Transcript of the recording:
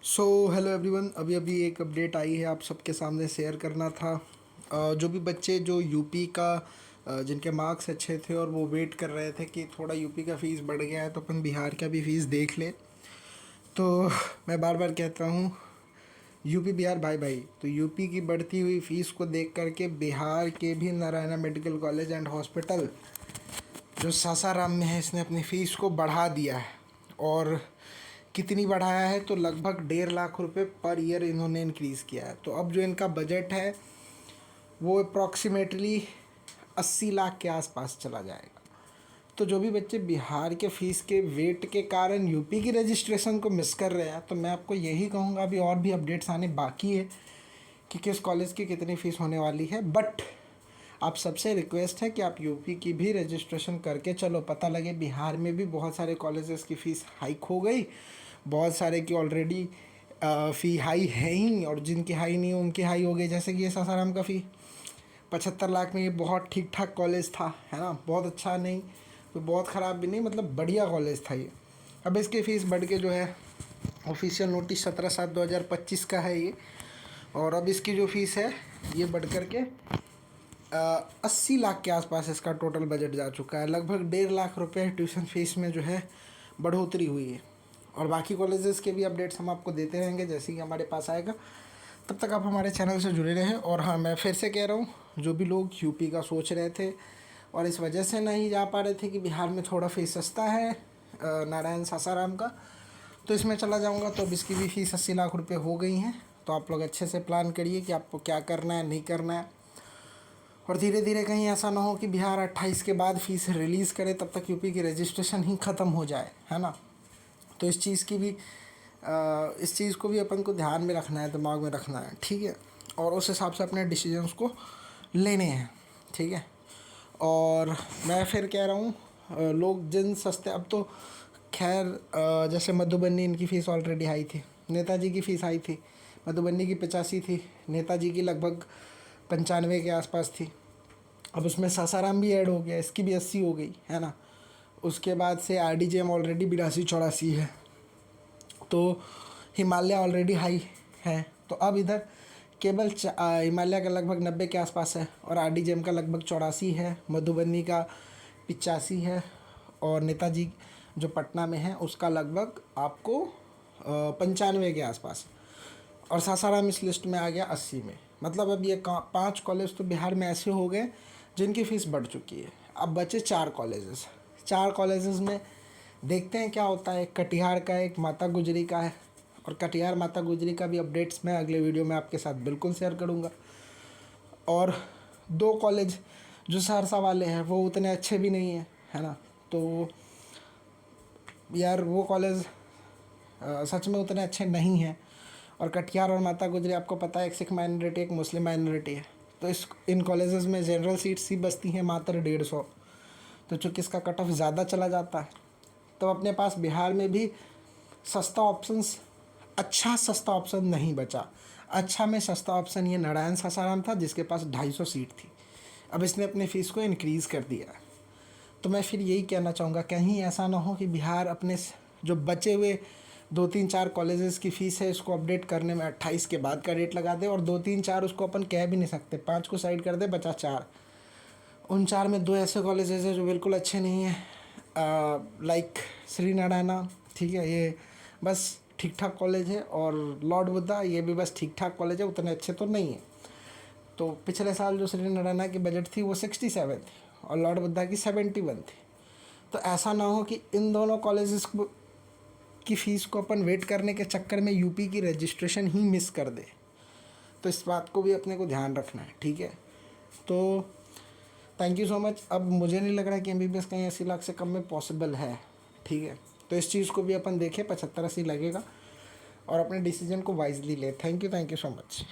So hello everyone, अभी अभी एक अपडेट आई है आप सबके सामने शेयर करना था। जो भी बच्चे जो यूपी का जिनके मार्क्स अच्छे थे और वो वेट कर रहे थे कि थोड़ा यूपी का फ़ीस बढ़ गया है तो अपन बिहार का भी फ़ीस देख ले। तो मैं बार बार कहता हूँ, यूपी बिहार भाई भाई। तो यूपी की बढ़ती हुई फ़ीस को देख करके बिहार के भी Narayana medical college and hospital जो सासाराम में है, इसने अपनी फ़ीस को बढ़ा दिया है। और कितनी बढ़ाया है तो लगभग 1.5 लाख रुपए पर ईयर इन्होंने इंक्रीज़ किया है। तो अब जो इनका बजट है वो अप्रॉक्सीमेटली 80 लाख के आसपास चला जाएगा। तो जो भी बच्चे बिहार के फ़ीस के वेट के कारण यूपी की रजिस्ट्रेशन को मिस कर रहे हैं, तो मैं आपको यही कहूँगा, अभी और भी अपडेट्स आने बाकी है कि किस कॉलेज की कितनी फ़ीस होने वाली है। बट आप सबसे रिक्वेस्ट है कि आप यूपी की भी रजिस्ट्रेशन करके चलो, पता लगे बिहार में भी बहुत सारे कॉलेजेस की फ़ीस हाइक हो गई, बहुत सारे की ऑलरेडी फ़ी हाई है ही, और जिनकी हाई नहीं है उनकी हाई हो गई। जैसे कि ये सासाराम का फ़ी 75 लाख में, ये बहुत ठीक ठाक कॉलेज था, है ना, बहुत अच्छा नहीं तो बहुत ख़राब भी नहीं, मतलब बढ़िया कॉलेज था ये। अब इसकी फ़ीस बढ़ के जो है, ऑफिशियल नोटिस 17/7/2025 का है ये, और अब इसकी जो फ़ीस है ये बढ़ कर के 80 लाख के आसपास इसका टोटल बजट जा चुका है। लगभग 1.5 लाख रुपए ट्यूशन फीस में जो है बढ़ोतरी हुई है। और बाकी कॉलेजेस के भी अपडेट्स हम आपको देते रहेंगे जैसे कि हमारे पास आएगा। तब तक आप हमारे चैनल से जुड़े रहें। और हाँ, मैं फिर से कह रहा हूँ, जो भी लोग यूपी का सोच रहे थे और इस वजह से नहीं जा पा रहे थे कि बिहार में थोड़ा फीस सस्ता है नारायण सासाराम का, तो इसमें चला जाऊँगा, तो अब इसकी भी फ़ीस 80 लाख रुपये हो गई हैं। तो आप लोग अच्छे से प्लान करिए कि आपको क्या करना है, नहीं करना है। और धीरे धीरे कहीं ऐसा ना हो कि बिहार 28 के बाद फ़ीस रिलीज़ करे, तब तक यूपी की रजिस्ट्रेशन ही ख़त्म हो जाए, है ना। तो इस चीज़ की भी इस चीज़ को भी अपन को ध्यान में रखना है, दिमाग में रखना है, ठीक है। और उस हिसाब से अपने डिसीजंस को लेने हैं, ठीक है। और मैं फिर कह रहा हूँ, लोग जिन सस्ते, अब तो खैर जैसे मधुबनी, इनकी फ़ीस ऑलरेडी हाई थी, नेताजी की फ़ीस हाई थी, मधुबनी की 85 थी, नेताजी की लगभग 95 के आसपास थी। अब उसमें सासाराम भी ऐड हो गया, इसकी भी 80 हो गई, है ना। उसके बाद से RDJM ऑलरेडी 82-84 है, तो हिमालय ऑलरेडी हाई है। तो अब इधर केवल हिमालय का लगभग 90 के आसपास है, और RDJM का लगभग 84 है, मधुबनी का 85 है, और नेताजी जो पटना में है उसका लगभग आपको 95 के आसपास। और सासाराम इस लिस्ट में आ गया 80 में। मतलब अब ये 5 कॉलेज तो बिहार में ऐसे हो गए जिनकी फ़ीस बढ़ चुकी है। अब बचे 4 कॉलेजेस। 4 कॉलेजेस में देखते हैं क्या होता है। कटिहार का, एक माता गुजरी का है, और कटिहार माता गुजरी का भी अपडेट्स मैं अगले वीडियो में आपके साथ बिल्कुल शेयर करूँगा। और 2 कॉलेज जो सहरसा वाले हैं वो उतने अच्छे भी नहीं हैं, है ना। तो यार वो कॉलेज सच में उतने अच्छे नहीं हैं। और कटिहार और माता गुजरी, आपको पता है, एक सिख माइनॉरिटी, एक मुस्लिम माइनॉरिटी है। तो इन कॉलेजेस में जनरल सीट्स ही बचती हैं मात्र 150। तो चूँकि इसका कट ऑफ ज़्यादा चला जाता है, तो अपने पास बिहार में भी सस्ता ऑप्शंस, अच्छा सस्ता ऑप्शन नहीं बचा। अच्छा में सस्ता ऑप्शन ये नारायण सासाराम था, जिसके पास 250 सीट थी। अब इसने अपनी फ़ीस को इंक्रीज़ कर दिया है। तो मैं फिर यही कहना चाहूँगा, कहीं ऐसा ना हो कि बिहार अपने जो बचे हुए 2-3-4 कॉलेजेस की फ़ीस है इसको अपडेट करने में 28 के बाद का रेट लगा दे, और 2-3-4 उसको अपन कह भी नहीं सकते, 5 को साइड कर दे, बचा 4। उन 4 में 2 ऐसे कॉलेजेस हैं जो बिल्कुल अच्छे नहीं हैं, लाइक श्री नारायणा, ठीक है, ये बस ठीक ठाक कॉलेज है, और लॉर्ड बुद्धा, ये भी बस ठीक ठाक कॉलेज है, उतने अच्छे तो नहीं है। तो पिछले साल जो श्री नारायणा की बजट थी वो 67 थी, और लॉर्ड बुद्धा की 71 थी। तो ऐसा ना हो कि इन दोनों कॉलेजेस की फ़ीस को अपन वेट करने के चक्कर में यूपी की रजिस्ट्रेशन ही मिस कर दे। तो इस बात को भी अपने को ध्यान रखना है, ठीक है। तो थैंक यू सो मच। अब मुझे नहीं लग रहा कि MBBS कहीं 80 लाख से कम में पॉसिबल है, ठीक है। तो इस चीज़ को भी अपन देखें, 75-80 लगेगा, और अपने डिसीजन को वाइजली ले। Thank you so much.